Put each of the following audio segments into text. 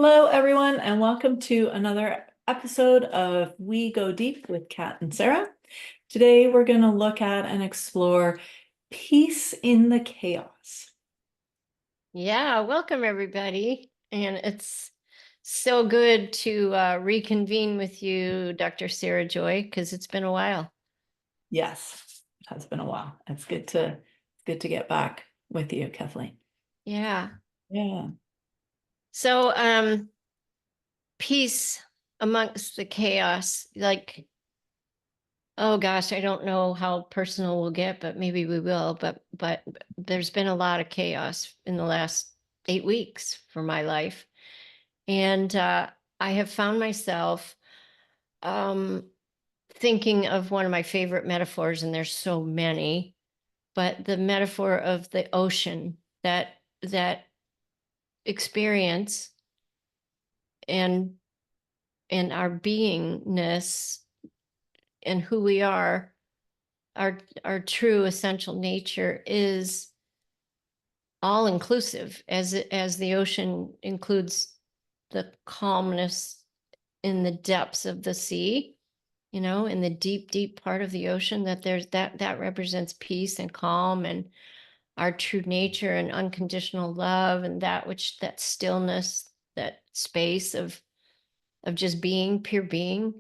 Hello, everyone, and welcome to another episode of We Go Deep with Kat and Sarah. Today, we're going to look at and explore peace in the chaos. Yeah, welcome everybody. And it's so good to reconvene with you, Dr. Sara Joy, because it's been a while. Yes, it has been a while. It's good to get back with you, Kathleen. Yeah. Yeah. So peace amongst the chaos, like, oh gosh, I don't know how personal we'll get, but maybe we will. But there's been a lot of chaos in the last 8 weeks for my life. And I have found myself um thinking of one of my favorite metaphors, and there's so many, but the metaphor of the ocean, that experience and our beingness and who we are, our true essential nature is all inclusive, as the ocean includes the calmness in the depths of the sea, in the deep, deep part of the ocean, that represents peace and calm and our true nature and unconditional love, and that stillness, that space of just being, pure being.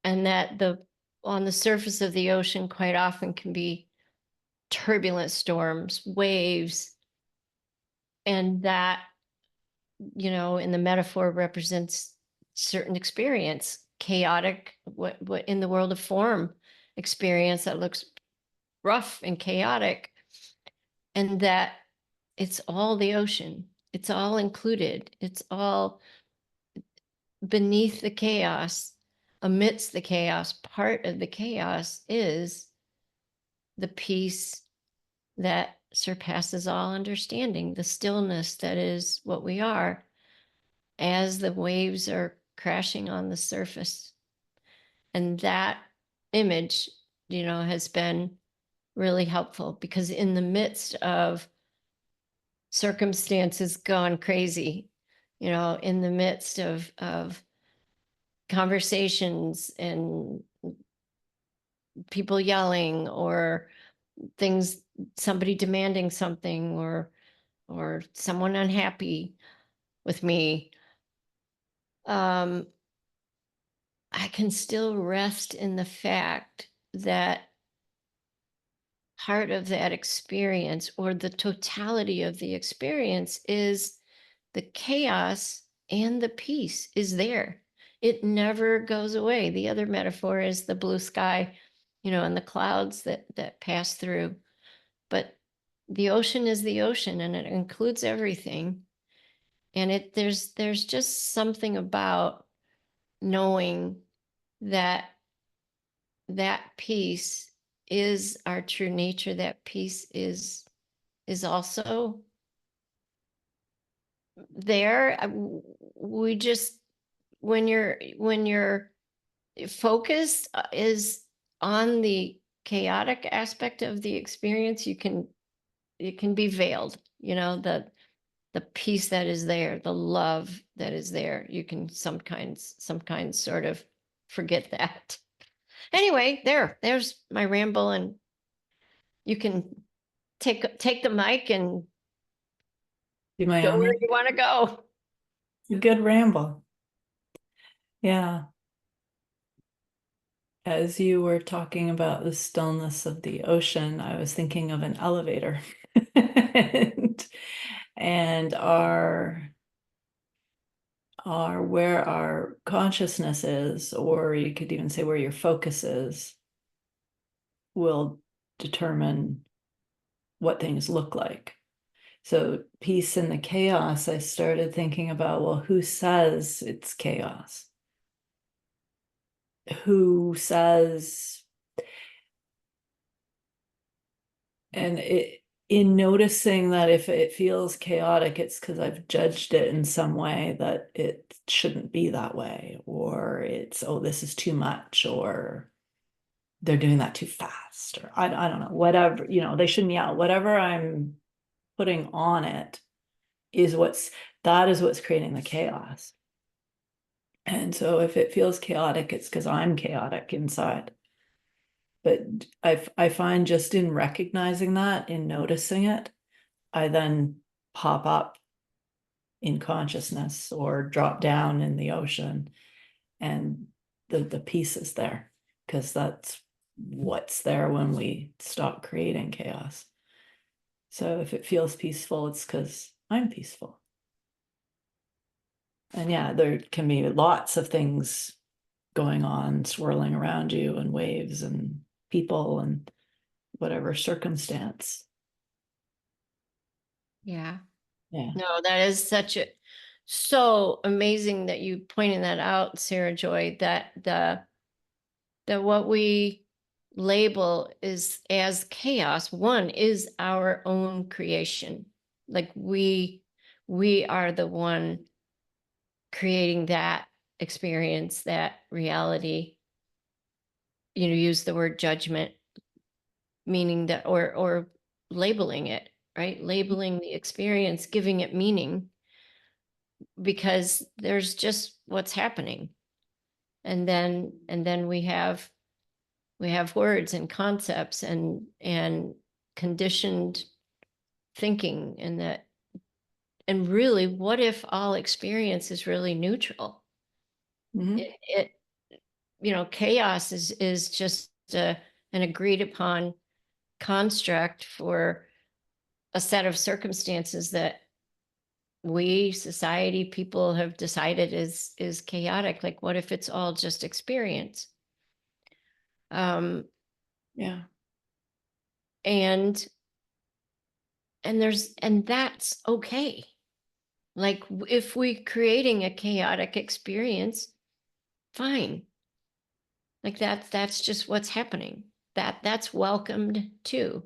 And that the on the surface of the ocean quite often can be turbulent storms, waves, and that, in the metaphor represents certain experience, chaotic, what in the world of form, experience that looks rough and chaotic, and that it's all the ocean. It's all included. It's all beneath the chaos, amidst the chaos. Part of the chaos is the peace that surpasses all understanding, the stillness that is what we are as the waves are crashing on the surface. And that image, has been really helpful, because in the midst of circumstances gone crazy, in the midst of conversations and people yelling, or things, somebody demanding something, or someone unhappy with me, um, I can still rest in the fact that part of that experience, or the totality of the experience, is the chaos, and the peace is there. It never goes away. The other metaphor is the blue sky, and the clouds that pass through. But the ocean is the ocean, and it includes everything. And there's just something about knowing that that peace is our true nature. That peace is also there. We just, when your focus is on the chaotic aspect of the experience, it can be veiled. The peace that is there, the love that is there, you can sometimes sort of forget that. Anyway, there's my ramble, and you can take the mic and Do my go where honor. you want to go. A good ramble. Yeah. As you were talking about the stillness of the ocean, I was thinking of an elevator and our where our consciousness is, or you could even say where your focus is, will determine what things look like. So peace in the chaos, I started thinking about, well, who says it's chaos? Who says, and in noticing that if it feels chaotic, it's because I've judged it in some way that it shouldn't be that way, or it's, oh, this is too much, or they're doing that too fast, or I don't know, whatever, they shouldn't yell, whatever I'm putting on it that is what's creating the chaos. And so if it feels chaotic, it's because I'm chaotic inside. But I find just in recognizing that, in noticing it, I then pop up in consciousness or drop down in the ocean, and the peace is there, because that's what's there when we stop creating chaos. So if it feels peaceful, it's because I'm peaceful. And yeah, there can be lots of things going on, swirling around you, and waves and people and whatever circumstance. Yeah. Yeah. No, that is so amazing that you pointed that out, Sarah Joy, that what we label is as chaos, one, is our own creation. Like we are the one creating that experience, that reality. Use the word judgment, meaning that, or labeling it, right? Labeling the experience, giving it meaning, because there's just what's happening. And then we have words and concepts and conditioned thinking, and really, what if all experience is really neutral? Mhm. Chaos is just an agreed upon construct for a set of circumstances that we, society, people have decided is chaotic. Like, what if it's all just experience? um Yeah. and and that's okay. Like, if we creating a chaotic experience, fine. Like, that's just what's happening. That's welcomed too.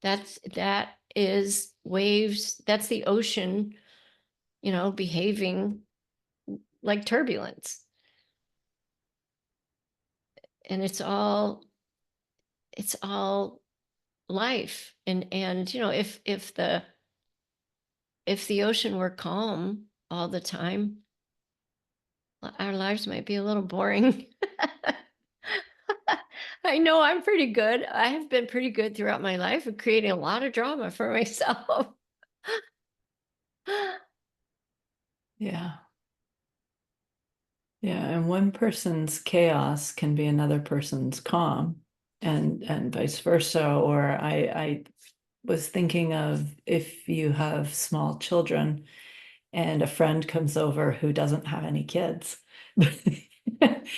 That is waves. That's the ocean, behaving like turbulence. And it's all life. And if the ocean were calm all the time, our lives might be a little boring. I know I'm pretty good. I have been pretty good throughout my life of creating a lot of drama for myself. Yeah. Yeah. And one person's chaos can be another person's calm, and vice versa. Or I was thinking of, if you have small children and a friend comes over who doesn't have any kids,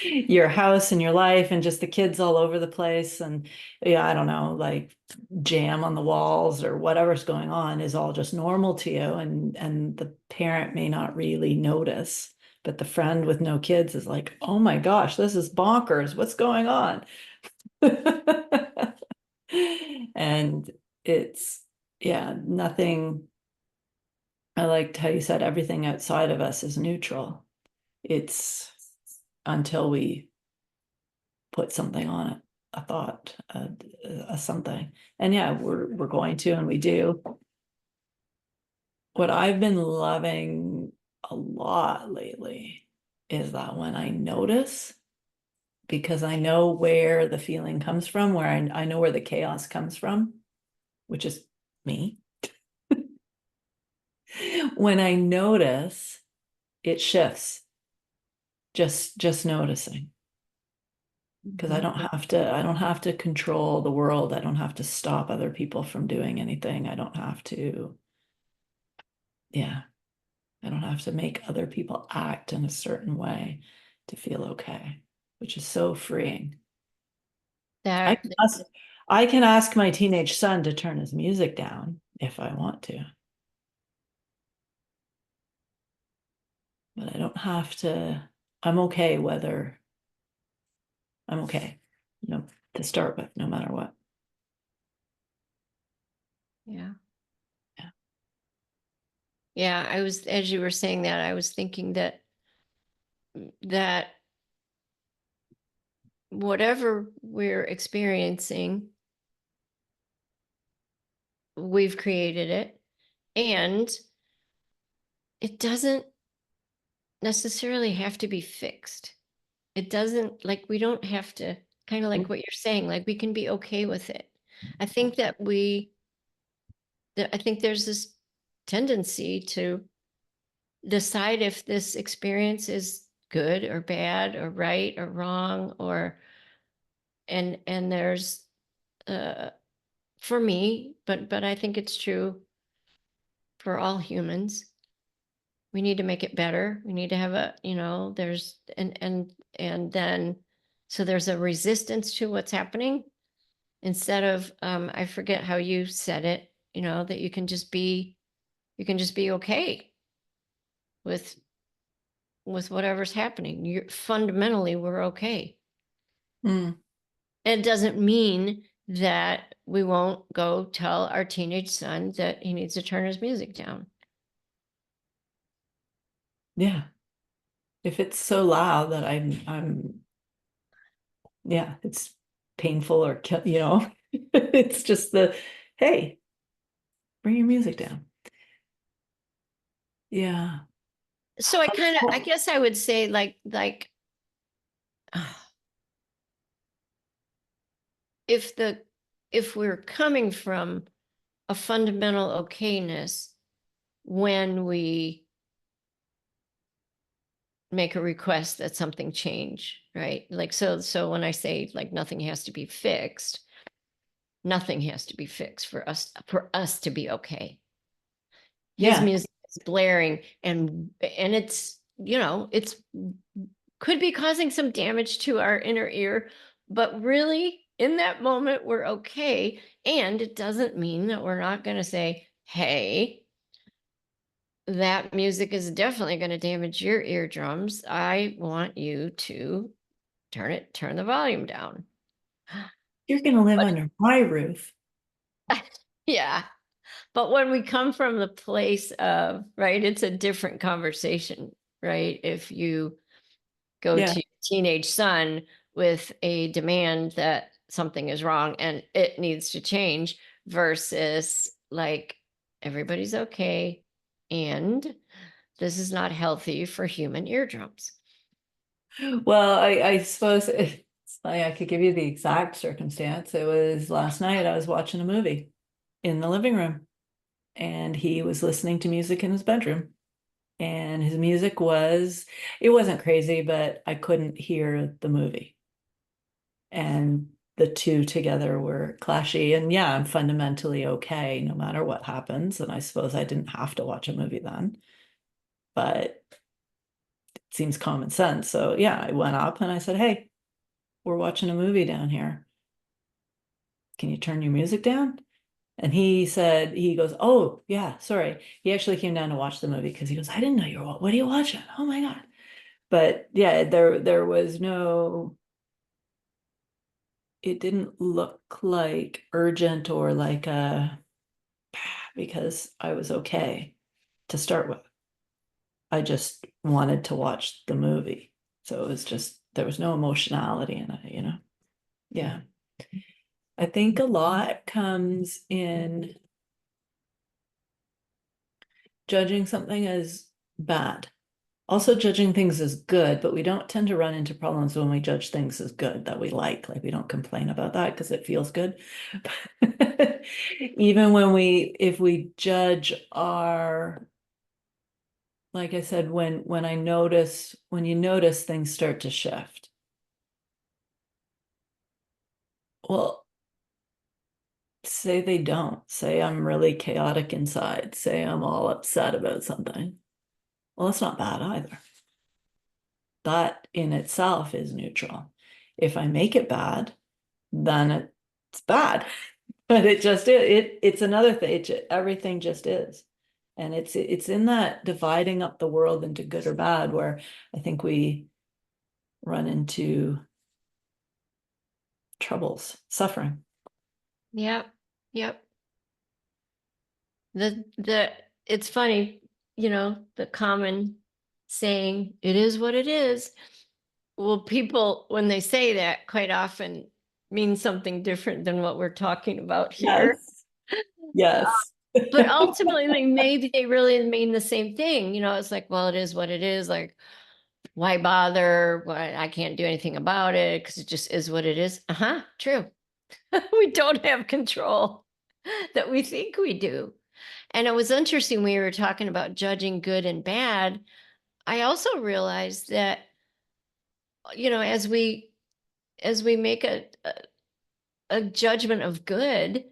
your house and your life and just the kids all over the place, and yeah, I don't know, like jam on the walls or whatever's going on is all just normal to you, and the parent may not really notice, but the friend with no kids is like, oh my gosh, this is bonkers, what's going on? And it's, yeah, nothing. I liked how you said everything outside of us is neutral. It's until we put something on it, a thought, a something. And yeah, we're going to, and we do. What I've been loving a lot lately is that when I notice, because I know where the feeling comes from, where I know where the chaos comes from, which is me. When I notice, it shifts. Just noticing. Because Mhm. I don't have to control the world. I don't have to stop other people from doing anything. I don't have to, yeah, I don't have to make other people act in a certain way to feel okay, which is so freeing. I That can ask, I can ask my teenage son to turn his music down if I want to, but I don't have to. I'm okay whether I'm okay, to start with, no matter what. Yeah. Yeah. Yeah, as you were saying that, I was thinking that whatever we're experiencing, we've created it. And it doesn't necessarily have to be fixed. It doesn't, like, we don't have to, kind of like what you're saying, like, we can be okay with it. I think I think there's this tendency to decide if this experience is good or bad or right or wrong, or and there's uh for me, but I think it's true for all humans. We need to make it better. We need to have a, there's and then so there's a resistance to what's happening, instead of I forget how you said it, that you can just be okay with whatever's happening. You're fundamentally, we're okay. Mm, It doesn't mean that we won't go tell our teenage son that he needs to turn his music down. yeah. If it's so loud that yeah, it's painful or it's just hey, bring your music down. Yeah. So I guess I would say, like if the if we're coming from a fundamental okayness when we make a request that something change, right? Like, so when I say, like, nothing has to be fixed, nothing has to be fixed for us to be okay. His Yeah. music is blaring, and it's could be causing some damage to our inner ear, but really in that moment we're okay. And it doesn't mean that we're not going to say, hey, that music is definitely going to damage your eardrums. I want you to turn the volume down. You're gonna live But under my roof. yeah, but when we come from the place of, right, it's a different conversation, right? If you go Yeah. to your teenage son with a demand that something is wrong and it needs to change, versus, like, everybody's okay and this is not healthy for human eardrums. Well, I suppose it's funny, I could give you the exact circumstance. It was last night, I was watching a movie in the living room, and he was listening to music in his bedroom. And his music it wasn't crazy, but I couldn't hear the movie. And the two together were clashy. And yeah, I'm fundamentally okay no matter what happens. And I suppose I didn't have to watch a movie then, but it seems common sense. So yeah, I went up and I said, hey, we're watching a movie down here. Can you turn your music down? And he goes, oh, yeah, sorry. He actually came down to watch the movie because he goes, I didn't know you were, what are you watching? Oh my God. But yeah, there was it didn't look like urgent or like because I was okay to start with. I just wanted to watch the movie. So it was just, there was no emotionality in it. Yeah. I think a lot comes in judging something as bad. Also judging things as good, but we don't tend to run into problems when we judge things as good that we like. Like we don't complain about that because it feels good. Even if we judge like I said, when you notice things start to shift. Well, say they don't. Say I'm really chaotic inside. Say I'm all upset about something. Well, it's not bad either. That in itself is neutral. If I make it bad, then it's bad. But it just it's another thing. Everything just is. And it's in that dividing up the world into good or bad where I think we run into troubles, suffering. Yep. Yep. The it's funny, the common saying, it is what it is. Well, people, when they say that, quite often mean something different than what we're talking about here. Yes. Yes. But ultimately, maybe they really mean the same thing. It's like, well, it is what it is. Like, why bother? Why I can't do anything about it because it just is what it is. Uh-huh, true. We don't have control that we think we do. And it was interesting we were talking about judging good and bad. I also realized that, as we make a judgment of good,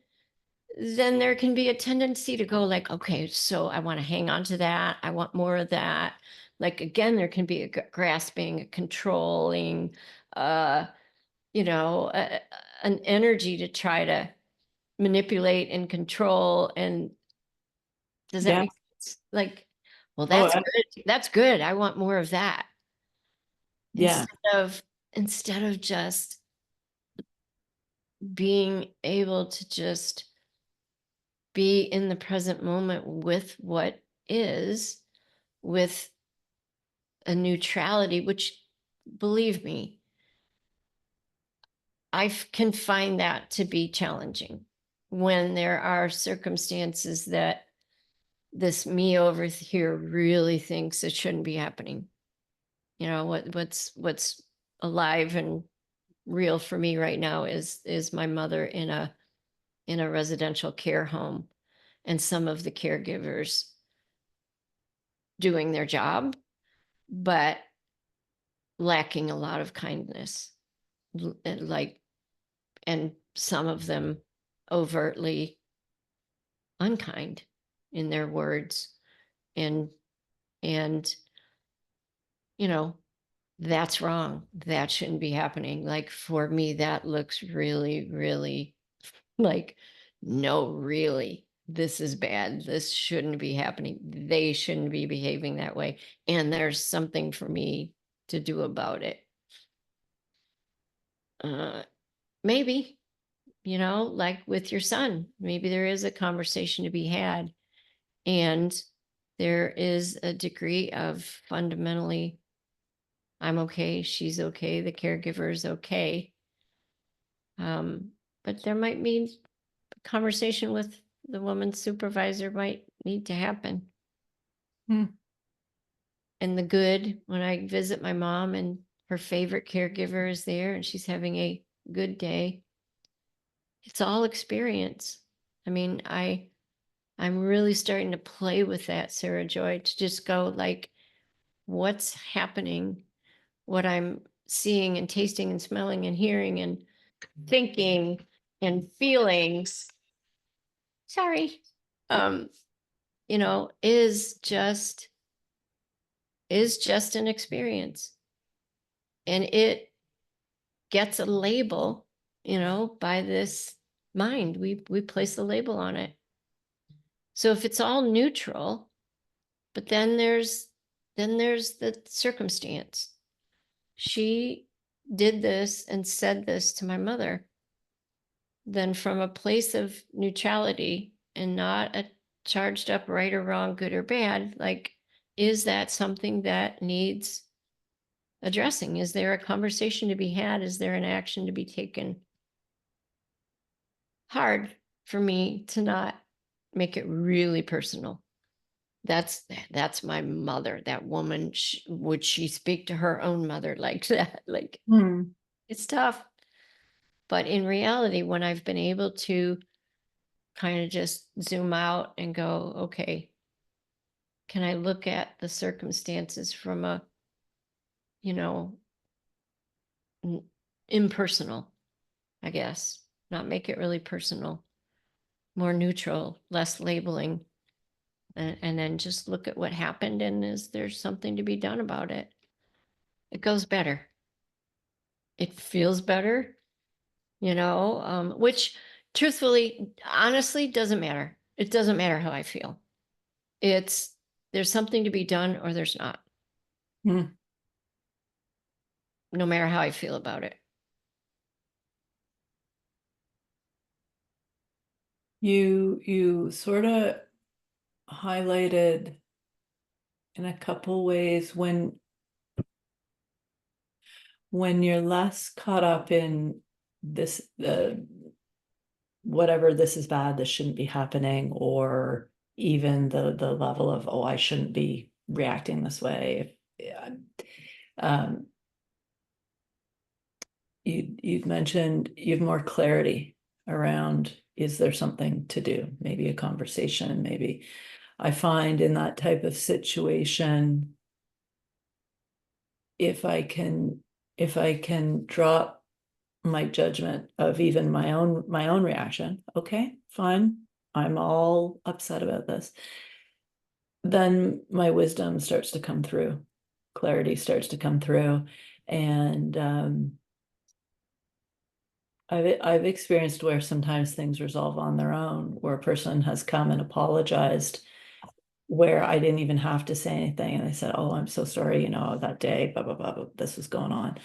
then there can be a tendency to go like, okay, so I want to hang on to that. I want more of that. Like, again, there can be a grasping, a controlling, uh, an energy to try to manipulate and control. And does that Yeah. make sense? Like, well, Oh, that's good. That's good. I want more of that. yeah. Instead of just being able to just be in the present moment with what is, with a neutrality, which, believe me, can find that to be challenging when there are circumstances that this me over here really thinks it shouldn't be happening. What's alive and real for me right now is my mother in a residential care home, and some of the caregivers doing their job, but lacking a lot of kindness, and some of them overtly unkind in their words, and and you know that's wrong. That shouldn't be happening. Like, for me, that looks really, really like, no, really, this is bad. This shouldn't be happening. They shouldn't be behaving that way. And there's something for me to do about it. Uh, maybe, like with your son, maybe there is a conversation to be had. And there is a degree of fundamentally, I'm okay, she's okay, the caregiver is okay. But there might be a conversation with the woman's supervisor might need to happen. Hmm. And the good, when I visit my mom and her favorite caregiver is there and she's having a good day, it's all experience. I mean, I'm really starting to play with that, Sarah Joy, to just go like, what's happening, what I'm seeing and tasting and smelling and hearing and thinking and feelings. Sorry. Um, is just an experience. And it gets a label, by this mind. We place the label on it. So if it's all neutral, but then there's the circumstance. She did this and said this to my mother. Then from a place of neutrality and not a charged up right or wrong, good or bad, like, is that something that needs addressing? Is there a conversation to be had? Is there an action to be taken? Hard for me to not make it really personal. That's my mother. That woman, would she speak to her own mother like that? Like, Hmm. it's tough. But in reality, when I've been able to kind of just zoom out and go, okay, can I look at the circumstances from a, you know, impersonal, I guess, not make it really personal, more neutral, less labeling, and then just look at what happened, and is there something to be done about it? It goes better. It feels better, which, truthfully, honestly, doesn't matter. It doesn't matter how I feel. It's There's something to be done or there's not, Hmm. no matter how I feel about it. You sort of highlighted in a couple ways when you're less caught up in this whatever, this is bad, this shouldn't be happening, or even the level of, oh, I shouldn't be reacting this way. Yeah. Um, you've mentioned you have more clarity around, is there something to do? Maybe a conversation, maybe. I find in that type of situation, if I can drop my judgment of even my own reaction, okay, fine, I'm all upset about this, then my wisdom starts to come through, clarity starts to come through. And I've experienced where sometimes things resolve on their own, where a person has come and apologized, where I didn't even have to say anything, and they said, oh, I'm so sorry, that day, blah blah blah, blah, this was going on.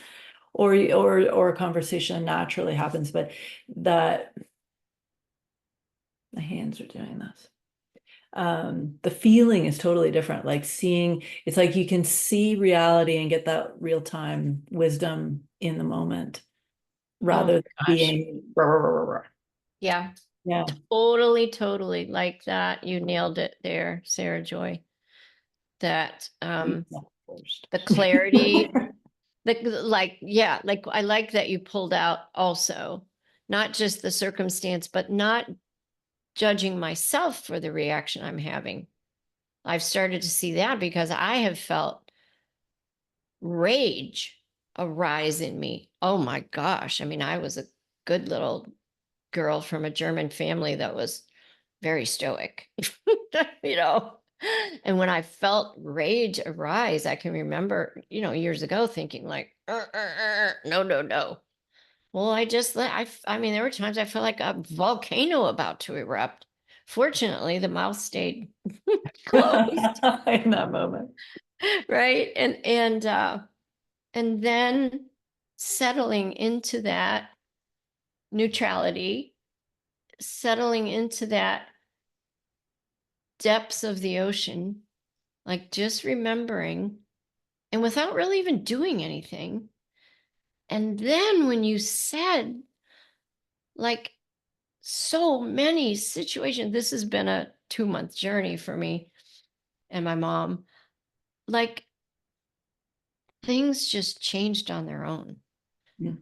Or a conversation naturally happens, but that my hands are doing this. The feeling is totally different. Like seeing, it's like you can see reality and get that real-time wisdom in the moment rather than gosh. being rah, rah, rah, rah, rah. Yeah, Yeah. totally like that. You nailed it there, Sara Joy. That the clarity, like I like that you pulled out also, not just the circumstance, but not judging myself for the reaction I'm having. I've started to see that because I have felt rage arise in me. Oh my gosh. I mean, I was a good little girl from a German family that was very stoic, you know. And when I felt rage arise, I can remember, years ago thinking like, no, no, no. Well, I mean, there were times I felt like a volcano about to erupt. Fortunately, the mouth stayed closed, In that moment. right? And then settling into that neutrality, settling into that depths of the ocean, like just remembering and without really even doing anything. And then when you said, like, so many situations, this has been a 2-month journey for me and my mom, like, things just changed on their own. Yeah.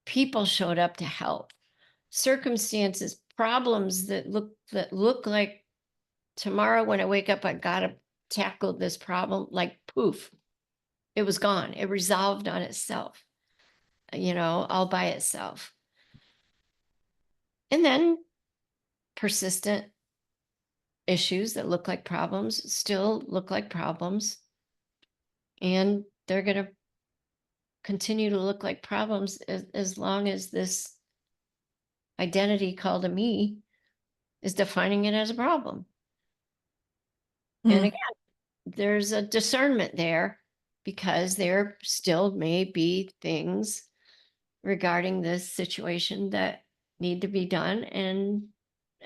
People showed up to help. Circumstances, problems that look like tomorrow when I wake up, I gotta tackle this problem, like poof, it was gone. It resolved on itself, all by itself. And then persistent issues that look like problems still look like problems. And they're going to continue to look like problems as long as this identity called a me is defining it as a problem. And Mm. again, there's a discernment there because there still may be things regarding this situation that need to be done and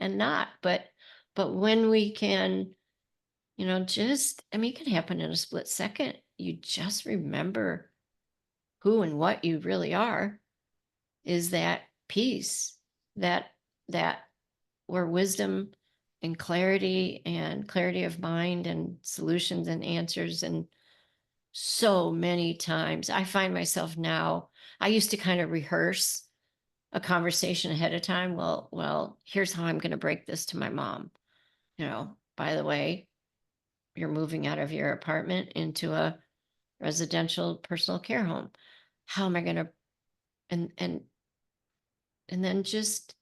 not. But when we can, just, I mean, it can happen in a split second. You just remember who and what you really are, is that peace, that that where wisdom and clarity of mind and solutions and answers. And so many times I find myself now, I used to kind of rehearse a conversation ahead of time. Well, here's how I'm going to break this to my mom. By the way, you're moving out of your apartment into a residential personal care home. How am I going to, and and then just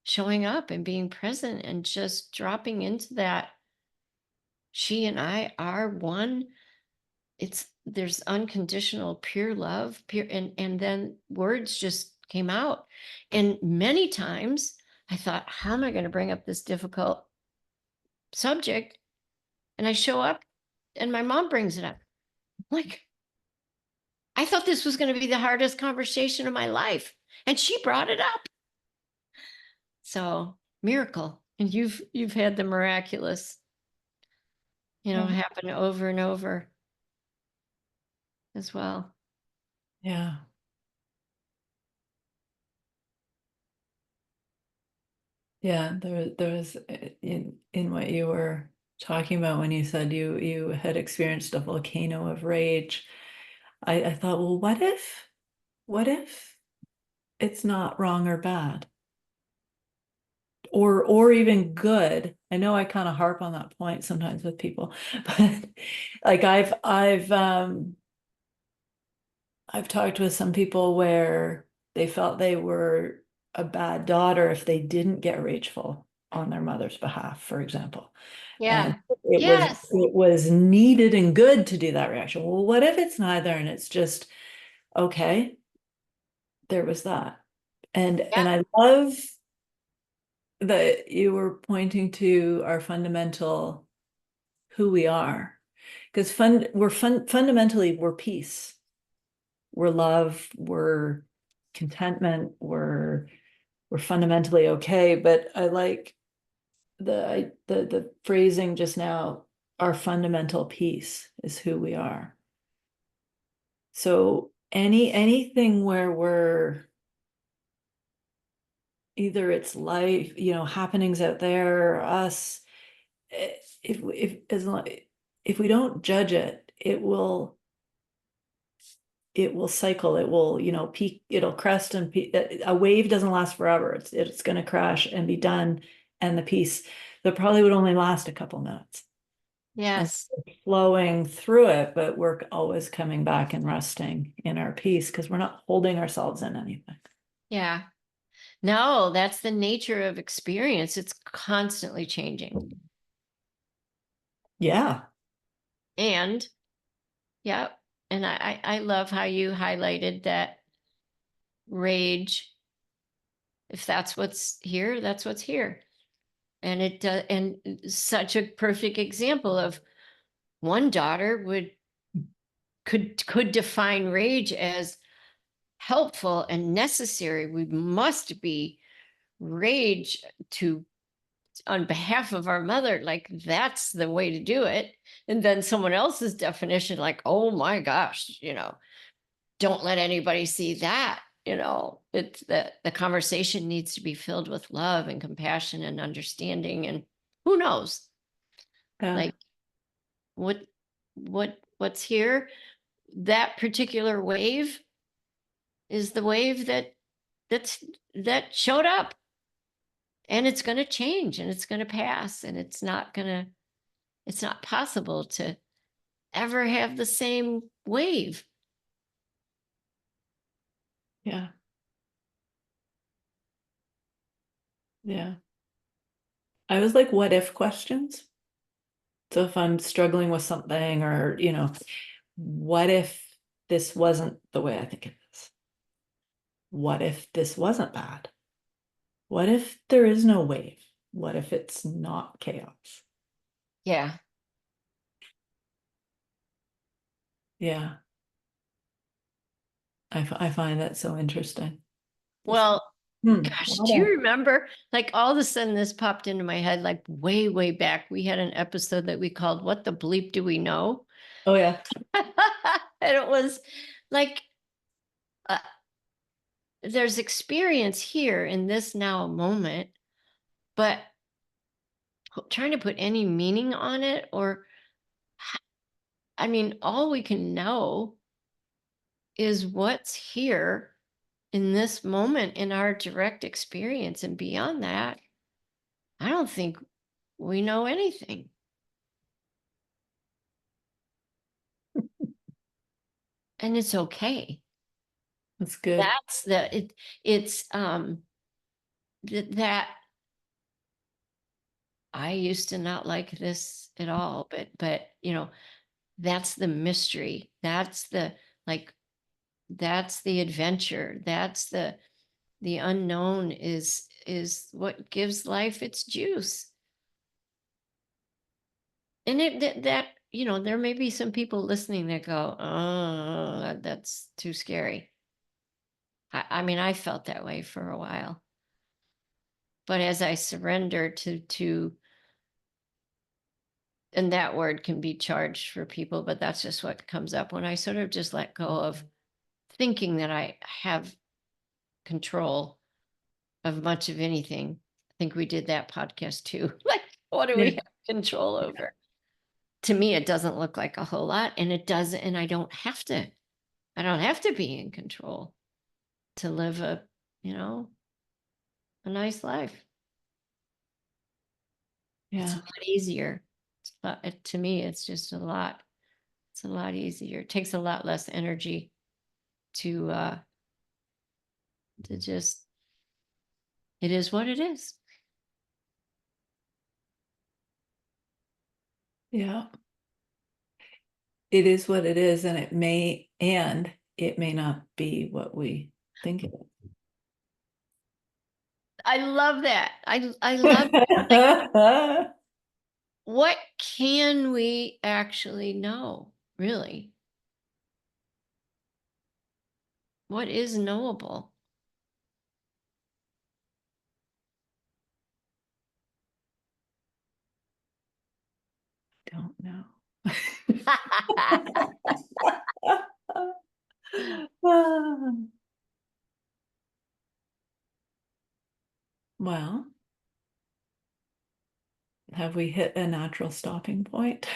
showing up and being present and just dropping into that she and I are one. There's unconditional pure love, pure, and then words just came out. And many times I thought, how am I going to bring up this difficult subject? And I show up and my mom brings it up. Like, I thought this was going to be the hardest conversation of my life. And she brought it up. So miracle. And you've had the miraculous, Yeah. happen over and over as well. Yeah. Yeah, there was in what you were talking about when you said you had experienced a volcano of rage. I thought, well, what if it's not wrong or bad? Or even good. I know I kind of harp on that point sometimes with people, but like I've talked with some people where they felt they were a bad daughter if they didn't get rageful on their mother's behalf, for example. And Yeah. it Yes. was needed and good to do that reaction. Well, what if it's neither and it's just okay, there was that. And Yeah. I love that you were pointing to our fundamental who we are. Because fundamentally we're peace. We're love, we're contentment, we're fundamentally okay. But I like the phrasing just now, our fundamental peace is who we are. So anything where we're either it's life, happenings out there, or us, if as long if we don't judge it, it will cycle. It will, peak, it'll crest and peak. A wave doesn't last forever. It's going to crash and be done. And the piece that probably would only last a couple minutes. And Yes. flowing through it, but we're always coming back and resting in our peace because we're not holding ourselves in anything. Yeah. No, that's the nature of experience. It's constantly changing. Yeah. And yeah, and I love how you highlighted that rage. If that's what's here, that's what's here. And it does, and such a perfect example of one daughter could define rage as helpful and necessary. We must be rage to on behalf of our mother, like that's the way to do it. And then someone else's definition, like, oh my gosh, don't let anybody see that. It's the conversation needs to be filled with love and compassion and understanding. And who knows, Yeah. like what's here, that particular wave is the wave that showed up, and it's going to change and it's going to pass, and it's not possible to ever have the same wave. Yeah. Yeah. I was like, what if questions. So if I'm struggling with something or, what if this wasn't the way I think it is? What if this wasn't bad? What if there is no wave? What if it's not chaos? Yeah. Yeah, I find that so interesting. Just, Well, gosh, do what you remember? Like all of a sudden, this popped into my head, like way, way back. We had an episode that we called "What the Bleep Do We Know?" oh yeah, And it was like, uh, there's experience here in this now moment, but trying to put any meaning on it, or, I mean, all we can know is what's here in this moment in our direct experience. And beyond that, I don't think we know anything. And it's okay. that's good. That's the it's that I used to not like this at all, but that's the mystery. That's the, like, that's the adventure. That's the unknown is what gives life its juice. And there may be some people listening that go, oh, that's too scary. I mean, I felt that way for a while. But as I surrender to and that word can be charged for people, but that's just what comes up when I sort of just let go of thinking that I have control of much of anything. think we did that podcast too. Like, what do Yeah. we have control over? To me, it doesn't look like a whole lot, and it doesn't, and I don't have to be in control to live a, a nice life. It's a Yeah. lot easier. To me, it's just it's a lot easier. It takes a lot less energy to just, it is what it is. Yeah. It is what it is, and it may not be what we think it I love that. I love is. what can we actually know, really? What is knowable? Don't know. Well, have we hit a natural stopping point?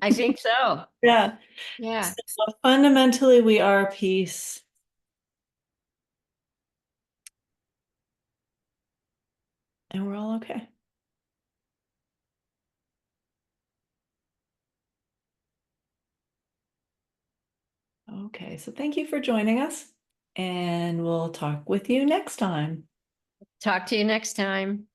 I think so. Yeah. Yeah. So fundamentally, we are peace. And we're all okay. Okay, so thank you for joining us, and we'll talk with you next time. Talk to you next time.